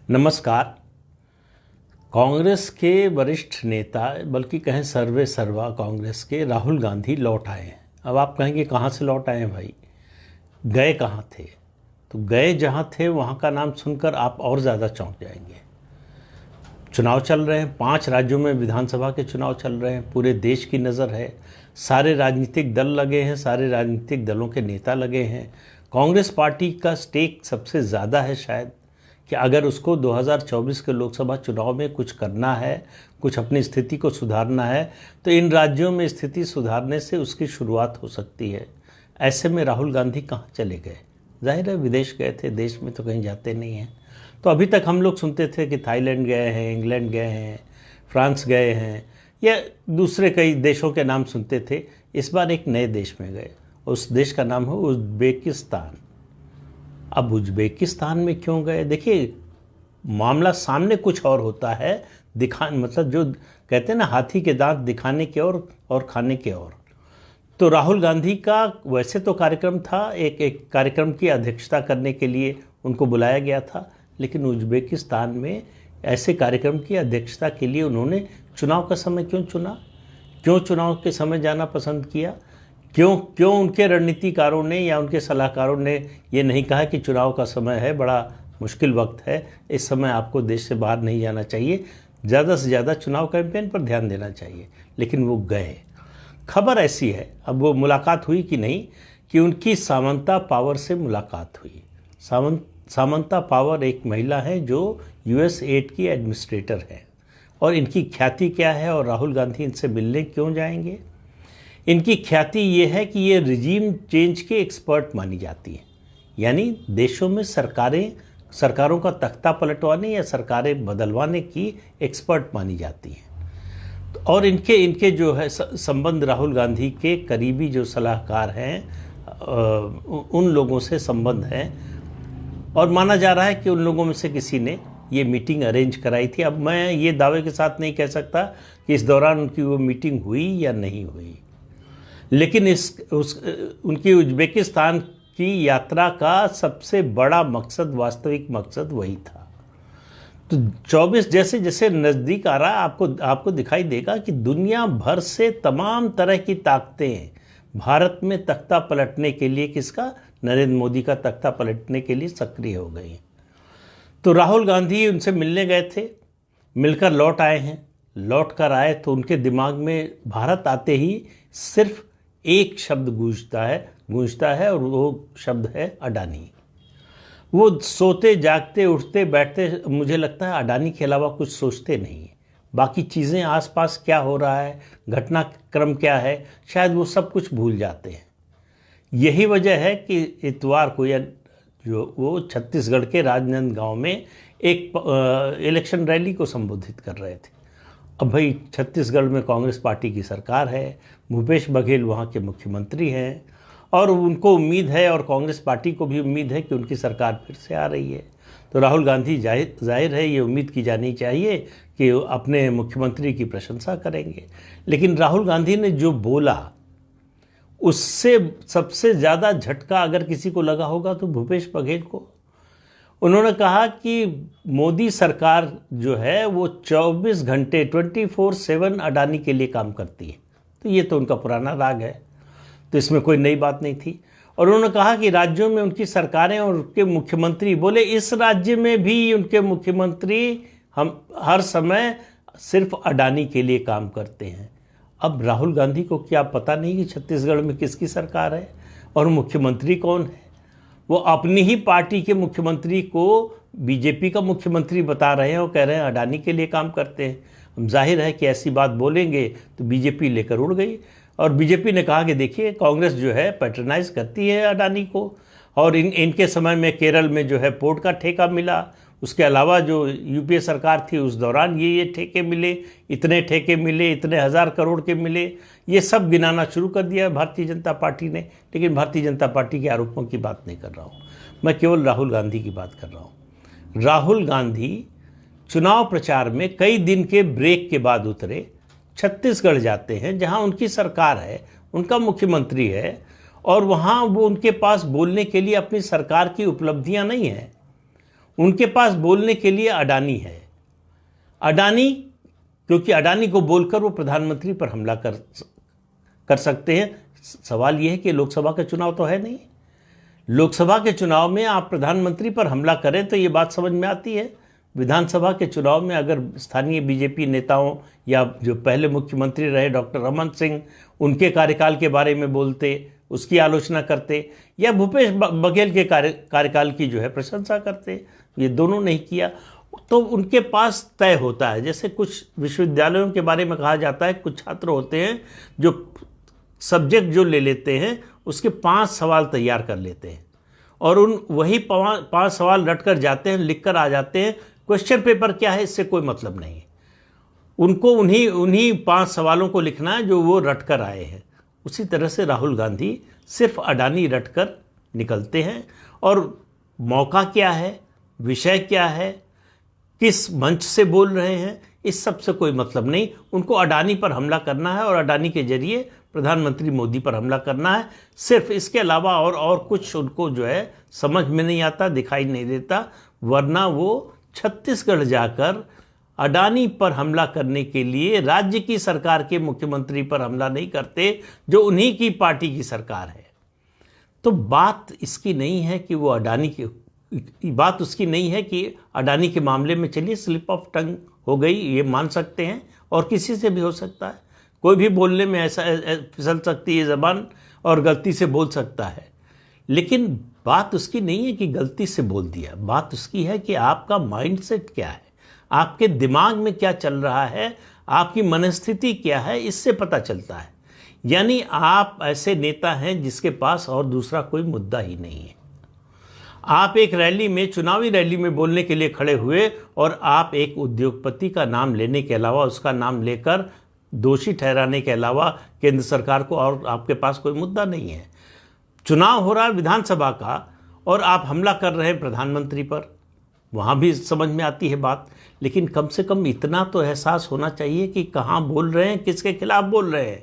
नमस्कार। कांग्रेस के वरिष्ठ नेता बल्कि कहें सर्वे सर्वा कांग्रेस के राहुल गांधी लौट आए हैं। अब आप कहेंगे कहाँ से लौट आए हैं भाई, गए कहाँ थे? तो गए जहाँ थे वहाँ का नाम सुनकर आप और ज़्यादा चौंक जाएंगे। चुनाव चल रहे हैं, 5 राज्यों में विधानसभा के चुनाव चल रहे हैं, पूरे देश की नज़र है, सारे राजनीतिक दल लगे हैं, सारे राजनीतिक दलों के नेता लगे हैं। कांग्रेस पार्टी का स्टेक सबसे ज़्यादा है शायद, कि अगर उसको 2024 के लोकसभा चुनाव में कुछ करना है, कुछ अपनी स्थिति को सुधारना है, तो इन राज्यों में स्थिति सुधारने से उसकी शुरुआत हो सकती है। ऐसे में राहुल गांधी कहाँ चले गए? जाहिर है विदेश गए थे, देश में तो कहीं जाते नहीं हैं। तो अभी तक हम लोग सुनते थे कि थाईलैंड गए हैं, इंग्लैंड गए हैं, फ्रांस गए हैं, या दूसरे कई देशों के नाम सुनते थे। इस बार एक नए देश में गए, उस देश का नाम है उज़्बेकिस्तान। अब उज़्बेकिस्तान में क्यों गए? देखिए, मामला सामने कुछ और होता है, मतलब जो कहते हैं ना, हाथी के दांत दिखाने के और खाने के और। तो राहुल गांधी का वैसे तो कार्यक्रम था, एक कार्यक्रम की अध्यक्षता करने के लिए उनको बुलाया गया था, लेकिन उज़्बेकिस्तान में ऐसे कार्यक्रम की अध्यक्षता के लिए उन्होंने चुनाव का समय क्यों चुना? क्यों चुनाव के समय जाना पसंद किया? क्यों उनके रणनीतिकारों ने या उनके सलाहकारों ने ये नहीं कहा कि चुनाव का समय है, बड़ा मुश्किल वक्त है, इस समय आपको देश से बाहर नहीं जाना चाहिए, ज़्यादा से ज़्यादा चुनाव कैंपेन पर ध्यान देना चाहिए? लेकिन वो गए। खबर ऐसी है, अब वो मुलाकात हुई कि नहीं, कि उनकी सामंता पावर से मुलाकात हुई। सामंता पावर एक महिला है जो USAID की एडमिनिस्ट्रेटर है, और इनकी ख्याति क्या है और राहुल गांधी इनसे मिलने क्यों जाएंगे? इनकी ख्याति ये है कि ये रिजीम चेंज के एक्सपर्ट मानी जाती है, यानी देशों में सरकारों का तख्ता पलटवाने या सरकारें बदलवाने की एक्सपर्ट मानी जाती हैं। और इनके जो है संबंध राहुल गांधी के करीबी जो सलाहकार हैं उन लोगों से संबंध हैं, और माना जा रहा है कि उन लोगों में से किसी ने ये मीटिंग अरेंज कराई थी। अब मैं ये दावे के साथ नहीं कह सकता कि इस दौरान उनकी वो मीटिंग हुई या नहीं हुई, लेकिन उनकी उज़्बेकिस्तान की यात्रा का सबसे बड़ा मकसद, वास्तविक मकसद वही था। तो 24 जैसे जैसे नज़दीक आ रहा, आपको दिखाई देगा कि दुनिया भर से तमाम तरह की ताकतें भारत में तख्ता पलटने के लिए, किसका? नरेंद्र मोदी का तख्ता पलटने के लिए सक्रिय हो गई। तो राहुल गांधी उनसे मिलने गए थे, मिलकर लौट आए हैं। लौट कर आए तो उनके दिमाग में भारत आते ही सिर्फ एक शब्द गूंजता है और वो शब्द है अडानी। वो सोते जागते उठते बैठते, मुझे लगता है अडानी के अलावा कुछ सोचते नहीं है। बाकी चीज़ें आसपास क्या हो रहा है, घटनाक्रम क्या है, शायद वो सब कुछ भूल जाते हैं। यही वजह है कि इतवार को जो वो छत्तीसगढ़ के राजनांदगांव में एक इलेक्शन रैली को संबोधित कर रहे थे। अब भाई, छत्तीसगढ़ में कांग्रेस पार्टी की सरकार है, भूपेश बघेल वहाँ के मुख्यमंत्री हैं, और उनको उम्मीद है और कांग्रेस पार्टी को भी उम्मीद है कि उनकी सरकार फिर से आ रही है। तो राहुल गांधी जाहिर है ये उम्मीद की जानी चाहिए कि अपने मुख्यमंत्री की प्रशंसा करेंगे। लेकिन राहुल गांधी ने जो बोला, उससे सबसे ज़्यादा झटका अगर किसी को लगा होगा तो भूपेश बघेल को। उन्होंने कहा कि मोदी सरकार जो है वो 24 घंटे 24/7 अडानी के लिए काम करती है। तो ये तो उनका पुराना राग है, तो इसमें कोई नई बात नहीं थी। और उन्होंने कहा कि राज्यों में उनकी सरकारें और उनके मुख्यमंत्री, बोले इस राज्य में भी उनके मुख्यमंत्री हम हर समय सिर्फ अडानी के लिए काम करते हैं। अब राहुल गांधी को क्या पता नहीं कि छत्तीसगढ़ में किसकी सरकार है और मुख्यमंत्री कौन है? वो अपनी ही पार्टी के मुख्यमंत्री को बीजेपी का मुख्यमंत्री बता रहे हैं और कह रहे हैं अडानी के लिए काम करते हैं। हम जाहिर है कि ऐसी बात बोलेंगे तो बीजेपी लेकर उड़ गई, और बीजेपी ने कहा कि देखिए, कांग्रेस जो है पैट्रनाइज करती है अडानी को, और इनके समय में केरल में जो है पोर्ट का ठेका मिला, उसके अलावा जो UPA सरकार थी उस दौरान ये ठेके मिले, इतने ठेके मिले, इतने 1000 करोड़ के मिले, ये सब गिनाना शुरू कर दिया भारतीय जनता पार्टी ने। लेकिन भारतीय जनता पार्टी के आरोपों की बात नहीं कर रहा हूँ, मैं केवल राहुल गांधी की बात कर रहा हूँ। राहुल गांधी चुनाव प्रचार में कई दिन के ब्रेक के बाद उतरे, छत्तीसगढ़ जाते हैं जहाँ उनकी सरकार है, उनका मुख्यमंत्री है, और वहाँ वो उनके पास बोलने के लिए अपनी सरकार की उपलब्धियाँ नहीं हैं, उनके पास बोलने के लिए अडानी है। अडानी, क्योंकि अडानी को बोलकर वो प्रधानमंत्री पर हमला कर सकते हैं। सवाल यह है कि लोकसभा का चुनाव तो है नहीं। लोकसभा के चुनाव में आप प्रधानमंत्री पर हमला करें तो ये बात समझ में आती है। विधानसभा के चुनाव में अगर स्थानीय बीजेपी नेताओं या जो पहले मुख्यमंत्री रहे डॉक्टर रमन सिंह, उनके कार्यकाल के बारे में बोलते, उसकी आलोचना करते, या भूपेश बघेल के कार्यकाल की जो है प्रशंसा करते, ये दोनों नहीं किया, तो उनके पास तय होता है। जैसे कुछ विश्वविद्यालयों के बारे में कहा जाता है, कुछ छात्र होते हैं जो सब्जेक्ट जो ले लेते हैं उसके 5 सवाल तैयार कर लेते हैं और वही 5 सवाल रट कर जाते हैं, लिख कर आ जाते हैं। क्वेश्चन पेपर क्या है इससे कोई मतलब नहीं, उनको उन्हीं 5 सवालों को लिखना है जो वो रट कर आए हैं। उसी तरह से राहुल गांधी सिर्फ अडानी रट कर निकलते हैं और मौका क्या है, विषय क्या है, किस मंच से बोल रहे हैं, इस सब से कोई मतलब नहीं। उनको अडानी पर हमला करना है और अडानी के जरिए प्रधानमंत्री मोदी पर हमला करना है। सिर्फ इसके अलावा और कुछ उनको जो है समझ में नहीं आता, दिखाई नहीं देता। वरना वो छत्तीसगढ़ जाकर अडानी पर हमला करने के लिए राज्य की सरकार के मुख्यमंत्री पर हमला नहीं करते, जो उन्हीं की पार्टी की सरकार है। तो बात इसकी नहीं है कि वो बात उसकी नहीं है कि अडानी के मामले में चलिए स्लिप ऑफ टंग हो गई, ये मान सकते हैं, और किसी से भी हो सकता है। कोई भी बोलने में ऐसा फिसल सकती है ज़बान और गलती से बोल सकता है। लेकिन बात उसकी नहीं है कि गलती से बोल दिया, बात उसकी है कि आपका माइंडसेट क्या है, आपके दिमाग में क्या चल रहा है, आपकी मनस्थिति क्या है, इससे पता चलता है। यानी आप ऐसे नेता हैं जिसके पास और दूसरा कोई मुद्दा ही नहीं है। आप एक रैली में, चुनावी रैली में बोलने के लिए खड़े हुए और आप एक उद्योगपति का नाम लेने के अलावा, उसका नाम लेकर दोषी ठहराने के अलावा केंद्र सरकार को और आपके पास कोई मुद्दा नहीं है। चुनाव हो रहा है विधानसभा का और आप हमला कर रहे हैं प्रधानमंत्री पर, वहाँ भी समझ में आती है बात। लेकिन कम से कम इतना तो एहसास होना चाहिए कि कहाँ बोल रहे हैं, किसके खिलाफ बोल रहे हैं।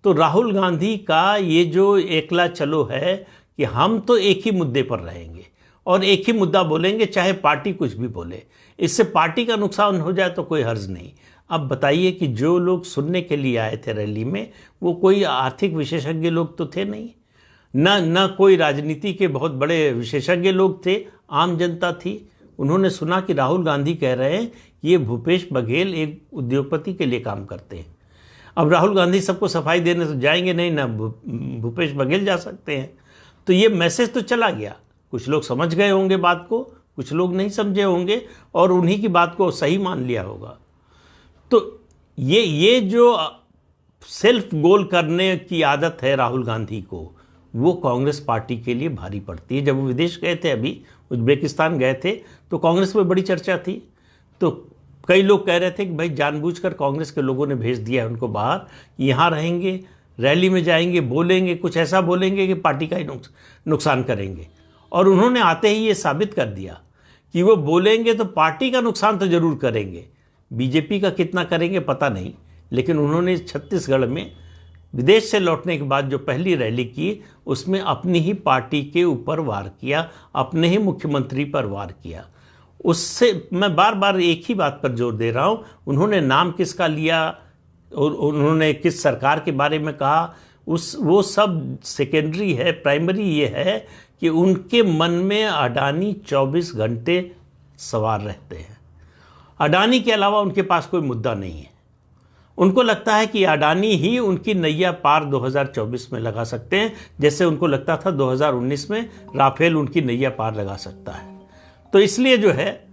तो राहुल गांधी का ये जो एकला चलो है कि हम तो एक ही मुद्दे पर रहेंगे और एक ही मुद्दा बोलेंगे, चाहे पार्टी कुछ भी बोले, इससे पार्टी का नुकसान हो जाए तो कोई हर्ज नहीं। अब बताइए कि जो लोग सुनने के लिए आए थे रैली में, वो कोई आर्थिक विशेषज्ञ लोग तो थे नहीं, न कोई राजनीति के बहुत बड़े विशेषज्ञ लोग थे, आम जनता थी। उन्होंने सुना कि राहुल गांधी कह रहे हैं ये भूपेश बघेल एक उद्योगपति के लिए काम करते हैं। अब राहुल गांधी सबको सफाई देने तो जाएंगे नहीं, ना भूपेश बघेल जा सकते हैं। तो ये मैसेज तो चला गया, कुछ लोग समझ गए होंगे बात को, कुछ लोग नहीं समझे होंगे और उन्हीं की बात को सही मान लिया होगा। तो ये जो सेल्फ गोल करने की आदत है राहुल गांधी को, वो कांग्रेस पार्टी के लिए भारी पड़ती है। जब वो विदेश गए थे, अभी उज्बेकिस्तान गए थे, तो कांग्रेस में बड़ी चर्चा थी। तो कई लोग कह रहे थे कि भाई जानबूझकर कांग्रेस के लोगों ने भेज दिया है उनको बाहर, यहाँ रहेंगे, रैली में जाएंगे, बोलेंगे, कुछ ऐसा बोलेंगे कि पार्टी का ही नुकसान करेंगे। और उन्होंने आते ही ये साबित कर दिया कि वो बोलेंगे तो पार्टी का नुकसान तो जरूर करेंगे, बीजेपी का कितना करेंगे पता नहीं। लेकिन उन्होंने छत्तीसगढ़ में विदेश से लौटने के बाद जो पहली रैली की, उसमें अपनी ही पार्टी के ऊपर वार किया, अपने ही मुख्यमंत्री पर वार किया। उससे मैं बार बार एक ही बात पर जोर दे रहा हूँ, उन्होंने नाम किसका लिया और उन्होंने किस सरकार के बारे में कहा, वो सब सेकेंडरी है। प्राइमरी ये है कि उनके मन में अडानी 24 घंटे सवार रहते हैं। अडानी के अलावा उनके पास कोई मुद्दा नहीं है। उनको लगता है कि अडानी ही उनकी नैया पार 2024 में लगा सकते हैं, जैसे उनको लगता था 2019 में राफेल उनकी नैया पार लगा सकता है। तो इसलिए जो है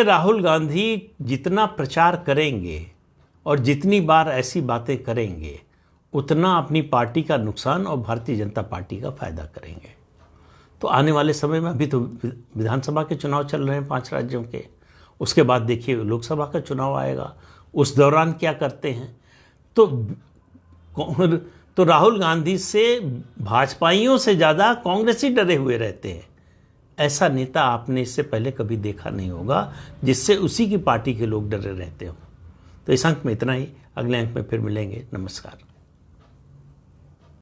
राहुल गांधी जितना प्रचार करेंगे और जितनी बार ऐसी बातें करेंगे, उतना अपनी पार्टी का नुकसान और भारतीय जनता पार्टी का फायदा करेंगे। तो आने वाले समय में, अभी तो विधानसभा के चुनाव चल रहे हैं 5 राज्यों के, उसके बाद देखिए लोकसभा का चुनाव आएगा, उस दौरान क्या करते हैं। तो राहुल गांधी से भाजपाइयों से ज़्यादा कांग्रेसी डरे हुए रहते हैं। ऐसा नेता आपने इससे पहले कभी देखा नहीं होगा जिससे उसी की पार्टी के लोग डरे रहते हो। तो इस अंक में इतना ही, अगले अंक में फिर मिलेंगे। नमस्कार।